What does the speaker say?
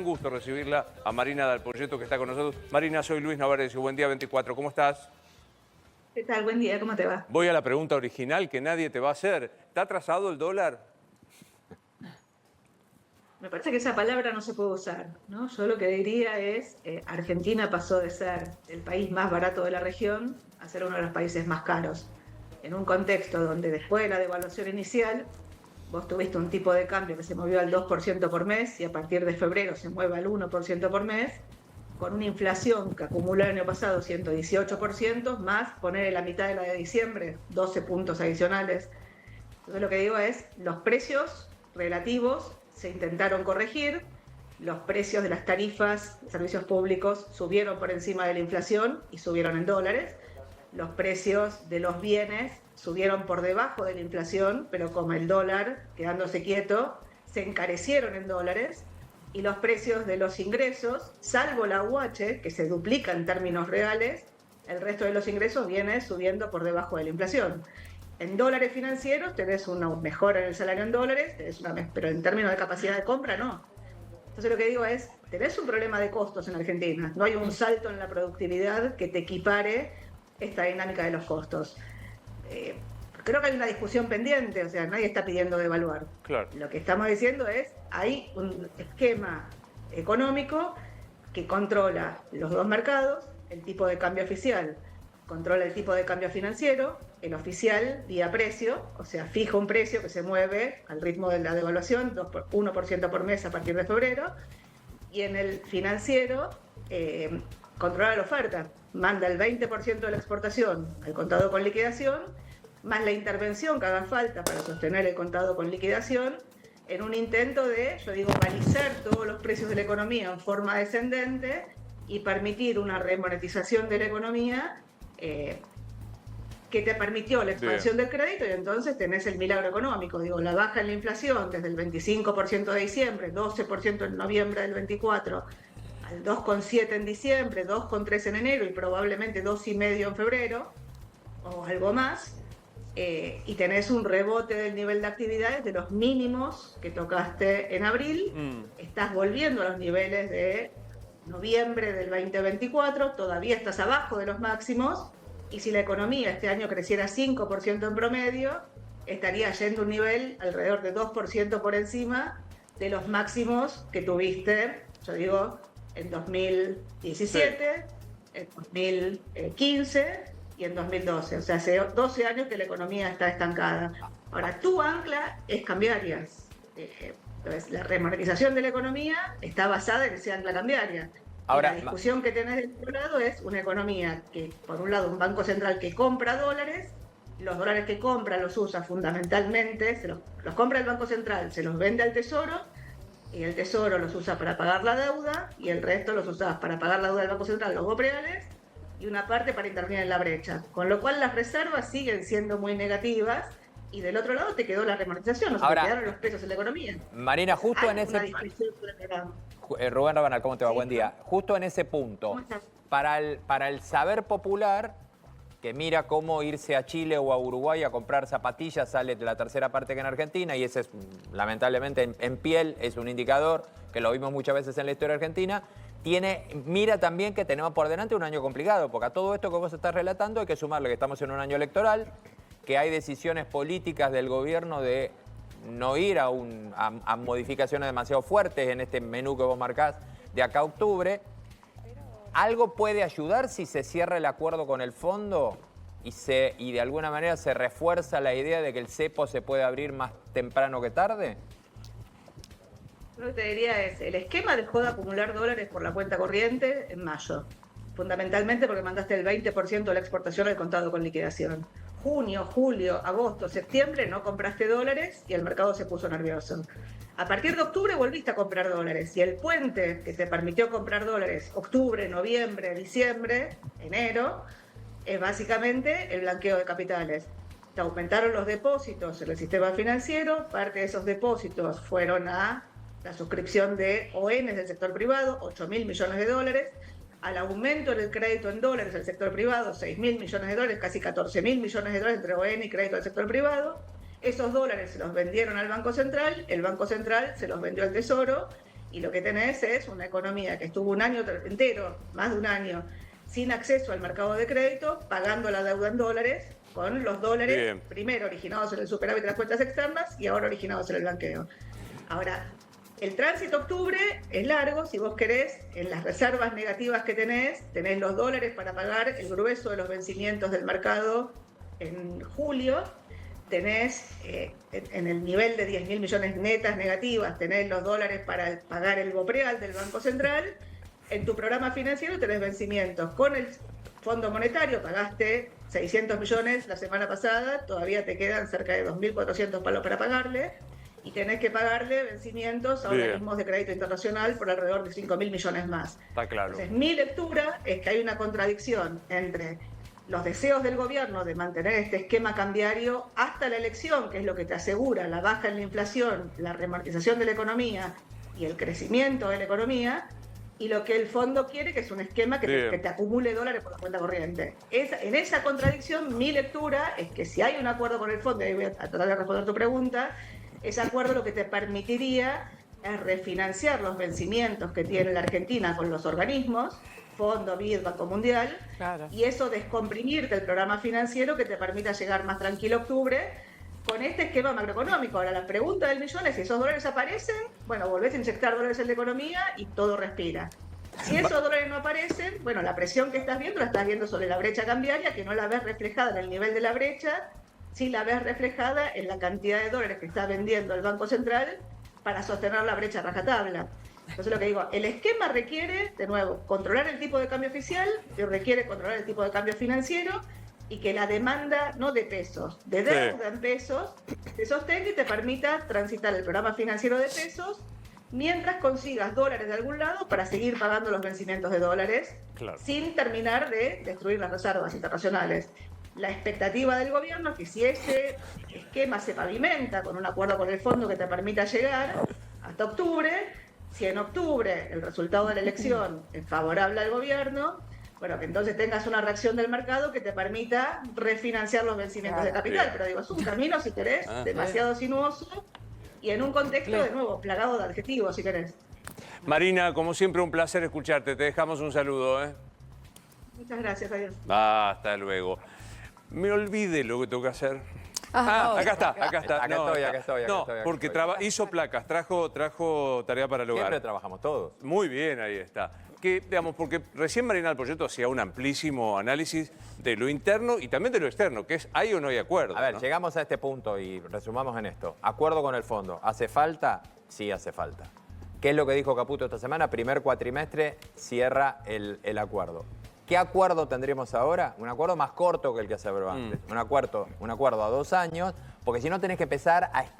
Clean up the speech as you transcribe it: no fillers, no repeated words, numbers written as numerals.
gusto recibirla a Marina Dalpolletto, que está con nosotros. Marina, soy Luis Navarrete, Buen Día 24. ¿Cómo estás? ¿Qué tal? Buen día, ¿cómo te va? Voy a la pregunta original que nadie te va a hacer. ¿Está atrasado el dólar? Me parece que esa palabra no se puede usar, ¿no? Yo lo que diría es, Argentina pasó de ser el país más barato de la región a ser uno de los países más caros. En un contexto donde después de la devaluación inicial, vos tuviste un tipo de cambio que se movió al 2% por mes y a partir de febrero se mueve al 1% por mes, con una inflación que acumuló el año pasado 118%, más poner la mitad de la de diciembre, 12 puntos adicionales. Entonces lo que digo es, los precios relativos se intentaron corregir, los precios de las tarifas de servicios públicos subieron por encima de la inflación y subieron en dólares, los precios de los bienes subieron por debajo de la inflación, pero como el dólar, quedándose quieto, se encarecieron en dólares, y los precios de los ingresos, salvo la UH, que se duplica en términos reales, el resto de los ingresos viene subiendo por debajo de la inflación. En dólares financieros tenés una mejora en el salario en dólares, pero en términos de capacidad de compra no. Entonces lo que digo es, tenés un problema de costos en Argentina, no hay un salto en la productividad que te equipare esta dinámica de los costos. Creo que hay una discusión pendiente, o sea, nadie está pidiendo devaluar. Claro. Lo que estamos diciendo es, hay un esquema económico que controla los dos mercados, el tipo de cambio oficial controla el tipo de cambio financiero, el oficial vía precio, o sea, fija un precio que se mueve al ritmo de la devaluación, 1% por mes a partir de febrero, y en el financiero controla la oferta, manda el 20% de la exportación al contado con liquidación, más la intervención que haga falta para sostener el contado con liquidación, en un intento de, yo digo, balizar todos los precios de la economía en forma descendente y permitir una remonetización de la economía que te permitió la expansión del crédito, y entonces tenés el milagro económico. Digo, la baja en la inflación desde el 25% de diciembre, 12% en noviembre del 24, al 2,7 en diciembre, 2,3 en enero y probablemente 2,5 en febrero, o algo más, y tenés un rebote del nivel de actividades de los mínimos que tocaste en abril, estás volviendo a los niveles de noviembre del 2024, todavía estás abajo de los máximos, y si la economía este año creciera 5% en promedio, estaría yendo a un nivel alrededor de 2% por encima de los máximos que tuviste, yo digo, en 2017, en 2015 y en 2012. O sea, hace 12 años que la economía está estancada. Ahora, tu ancla es cambiaria. Entonces, la remonetización de la economía está basada en esa ancla cambiaria. Ahora, la discusión que tenés del otro lado es una economía que, por un lado, un banco central que compra dólares, los dólares que compra los usa fundamentalmente, los compra el Banco Central, se los vende al Tesoro, y el Tesoro los usa para pagar la deuda, y el resto los usa para pagar la deuda del Banco Central, los bopreales, y una parte para intervenir en la brecha. Con lo cual las reservas siguen siendo muy negativas, y del otro lado te quedó la remonetización, o sea, te quedaron los pesos en la economía. Marina, justo en ese... Rubén Rabanal, ¿cómo te va? Sí, buen día. Justo en ese punto, para el saber popular, que mira cómo irse a Chile o a Uruguay a comprar zapatillas sale de la tercera parte que en Argentina, y ese es, lamentablemente, en piel, es un indicador que lo vimos muchas veces en la historia argentina. Mira también que tenemos por delante un año complicado, porque a todo esto que vos estás relatando hay que sumarle que estamos en un año electoral, que hay decisiones políticas del gobierno de no ir a modificaciones demasiado fuertes en este menú que vos marcás de acá a octubre. ¿Algo puede ayudar si se cierra el acuerdo con el fondo y de alguna manera se refuerza la idea de que el cepo se puede abrir más temprano que tarde? Lo que te diría es, el esquema dejó de acumular dólares por la cuenta corriente en mayo, fundamentalmente porque mandaste el 20% de la exportación al contado con liquidación. Junio, julio, agosto, septiembre no compraste dólares y el mercado se puso nervioso. A partir de octubre volviste a comprar dólares, y el puente que te permitió comprar dólares, octubre, noviembre, diciembre, enero, es básicamente el blanqueo de capitales. Te aumentaron los depósitos en el sistema financiero, parte de esos depósitos fueron a la suscripción de ONs del sector privado, 8.000 millones de dólares, al aumento del crédito en dólares del sector privado, 6.000 millones de dólares, casi 14.000 millones de dólares entre ON y crédito del sector privado. Esos dólares se los vendieron al Banco Central, el Banco Central se los vendió al Tesoro, y lo que tenés es una economía que estuvo un año entero, más de un año, sin acceso al mercado de crédito, pagando la deuda en dólares, con los dólares Bien. primero originados en el superávit de las cuentas externas y ahora originados en el blanqueo. Ahora, el tránsito octubre es largo, si vos querés, en las reservas negativas que tenés los dólares para pagar el grueso de los vencimientos del mercado en julio, tenés en el nivel de 10.000 millones netas negativas, tenés los dólares para pagar el BOPREAL del Banco Central, en tu programa financiero tenés vencimientos. Con el Fondo Monetario pagaste 600 millones la semana pasada, todavía te quedan cerca de 2.400 palos para pagarle, y tenés que pagarle vencimientos a organismos de crédito internacional por alrededor de 5.000 millones más. Está claro. Entonces, mi lectura es que hay una contradicción entre los deseos del gobierno de mantener este esquema cambiario hasta la elección, que es lo que te asegura la baja en la inflación, la remartización de la economía y el crecimiento de la economía, y lo que el fondo quiere, que es un esquema que te acumule dólares por la cuenta corriente. En esa contradicción, mi lectura es que si hay un acuerdo con el fondo, y voy a tratar de responder tu pregunta, ese acuerdo lo que te permitiría es refinanciar los vencimientos que tiene la Argentina con los organismos, Fondo, BID, Banco Mundial, y eso descomprimirte el programa financiero que te permita llegar más tranquilo a octubre con este esquema macroeconómico. Ahora, la pregunta del millón es si esos dólares aparecen, bueno, volvés a inyectar dólares en la economía y todo respira. Si esos dólares no aparecen, bueno, la presión que estás viendo la estás viendo sobre la brecha cambiaria, que no la ves reflejada en el nivel de la brecha, sí la ves reflejada en la cantidad de dólares que está vendiendo el Banco Central para sostener la brecha rajatabla. Entonces lo que digo, el esquema requiere, de nuevo, controlar el tipo de cambio oficial, y requiere controlar el tipo de cambio financiero, y que la demanda, no de pesos, de deuda en pesos, te sostenga y te permita transitar el programa financiero de pesos mientras consigas dólares de algún lado para seguir pagando los vencimientos de dólares sin terminar de destruir las reservas internacionales. La expectativa del gobierno es que si ese esquema se pavimenta con un acuerdo con el fondo que te permita llegar hasta octubre, si en octubre el resultado de la elección es favorable al gobierno, bueno, que entonces tengas una reacción del mercado que te permita refinanciar los vencimientos de capital. Pero digo, es un camino, si querés, demasiado sinuoso y en un contexto, de nuevo, plagado de adjetivos, si querés. Marina, como siempre, un placer escucharte. Te dejamos un saludo, ¿eh? Muchas gracias, adiós. Hasta luego. Me olvidé lo que tengo que hacer. Acá está. Acá estoy. Porque hizo placas, trajo tarea para el hogar. Siempre trabajamos todos. Muy bien, ahí está. Que, digamos, porque recién Marina del Poyeto hacía un amplísimo análisis de lo interno y también de lo externo, que es hay o no hay acuerdo. A ver, ¿no? llegamos a este punto y resumamos en esto. Acuerdo con el fondo. ¿Hace falta? Sí hace falta. ¿Qué es lo que dijo Caputo esta semana? Primer cuatrimestre cierra el acuerdo. ¿Qué acuerdo tendremos ahora? Un acuerdo más corto que el que se aprobó antes. Un acuerdo a 2 años, porque si no tenés que empezar a estirar.